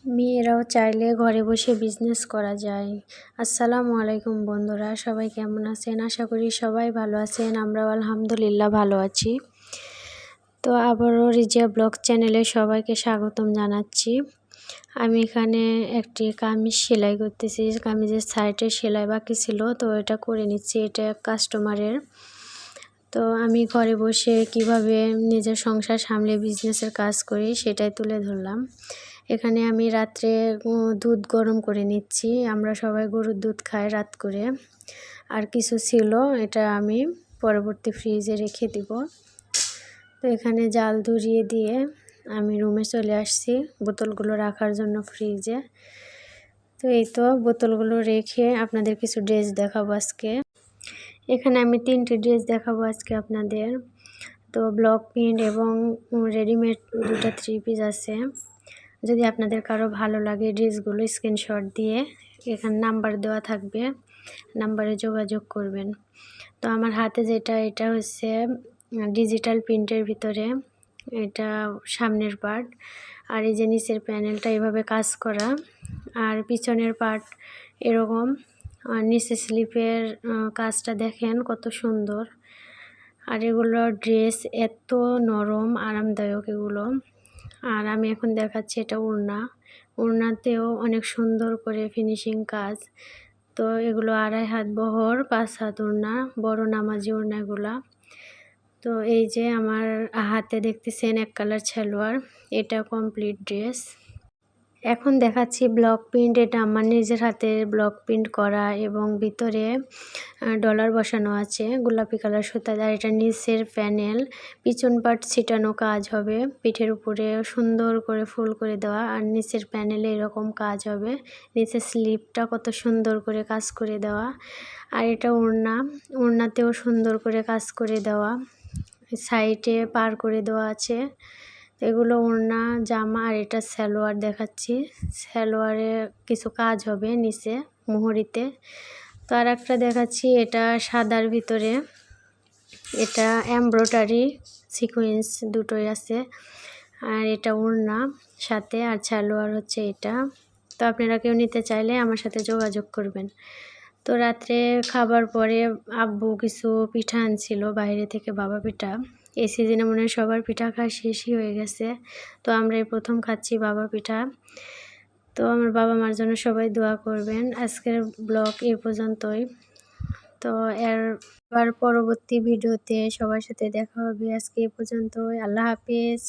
মেয়েরাও চাইলে ঘরে বসে বিজনেস করা যায়। আসসালামু আলাইকুম বন্ধুরা, সবাই কেমন আছেন? আশা করি সবাই ভালো আছেন। আমরাও আলহামদুলিল্লাহ ভালো আছি। তো আবারও রিজিয়া ব্লগ চ্যানেলে সবাইকে স্বাগতম জানাচ্ছি। আমি এখানে একটি কামিজ সেলাই করতেছি। কামিজের সাইডে সেলাই বাকি ছিল, তো এটা করে নিচ্ছি। এটা কাস্টমারের। তো আমি ঘরে বসে কিভাবে নিজের সংসার সামলে বিজনেসের কাজ করি সেটাই তুলে ধরলাম। এখানে আমি রাত্রে দুধ গরম করে নিচ্ছি। আমরা সবাই গরুর দুধ খাই রাত করে। আর কিছু ছিল, এটা আমি পরবর্তী ফ্রিজে রেখে দিব। তো এখানে জাল ধরিয়ে দিয়ে আমি রুমে চলে আসছি বোতলগুলো রাখার জন্য ফ্রিজে। তো এই তো বোতলগুলো রেখে আপনাদের কিছু ড্রেস দেখাবো আজকে। এখানে আমি 3টি ড্রেস দেখাবো আজকে আপনাদের। তো ব্লক প্রিন্ট এবং রেডিমেড 2টা 3 পিস আছে। যদি আপনাদের কারো ভালো লাগে ড্রেসগুলো স্ক্রিনশট দিয়ে এখানে নাম্বার দেওয়া থাকবে, নাম্বারে যোগাযোগ করবেন। তো আমার হাতে যেটা, এটা হচ্ছে ডিজিটাল প্রিন্টের ভিতরে, এটা সামনের পার্ট। আর এই যে নিচের প্যানেলটা এভাবে কাজ করা, আর পিছনের পার্ট এরকম। আর নিচে স্লিপের কাজটা দেখেন কত সুন্দর। আর এগুলো ড্রেস এত নরম আরামদায়ক এগুলো। আর আমি এখন দেখাচ্ছি এটা ওড়নাতেও অনেক সুন্দর করে ফিনিশিং কাজ। তো এগুলো 2.5 হাত বহর, 5 হাত ওড়না, বড় নামাজি ওড়না এগুলা। তো এই যে আমার হাতে দেখতেছেন এক কালার সালোয়ার, এটা কমপ্লিট ড্রেস। এখন দেখাচ্ছি ব্লক প্রিন্ট। এটা আমার নিজের হাতে ব্লক প্রিন্ট করা এবং ভিতরে ডলার বসানো আছে গোলাপি কালার সুতা। আর এটা নিচের প্যানেল, পিছন পাট ছিটানো কাজ হবে, পিঠের উপরে সুন্দর করে ফুল করে দেওয়া। আর নিচের প্যানেলে এরকম কাজ হবে, নিচের স্লিপটা কত সুন্দর করে কাজ করে দেওয়া। আর এটা ওড়নাতেও সুন্দর করে কাজ করে দেওয়া, সাইডে পার করে দেওয়া আছে। এগুলো ওড়না, জামা। আর এটা সালোয়ার দেখাচ্ছি, সালোয়ারে কিছু কাজ হবে নিচে মোহরিতে। তো আর একটা দেখাচ্ছি, এটা সাদার ভিতরে, এটা এমব্রয়ডারি সিকোয়েন্স দুটোই আছে। আর এটা ওড়না সাথে, আর সালোয়ার হচ্ছে এটা। তো আপনারা কেউ নিতে চাইলে আমার সাথে যোগাযোগ করবেন। তো রাত্রে খাবার পরে আব্বু কিছু পিঠা আনছিল বাইরে থেকে, বাবা পিঠা। এই সিজনে মনে হয় সবার পিঠা খাওয়া শেষই হয়ে গেছে। তো আমরা এই প্রথম খাচ্ছি বাবা পিঠা। তো আমার বাবা মার জন্য সবাই দোয়া করবেন। আজকের ব্লগ এই পর্যন্তই। তো এবার পরবর্তী ভিডিওতে সবার সাথে দেখা হবে। আজকে এই পর্যন্তই। আল্লাহ হাফেজ।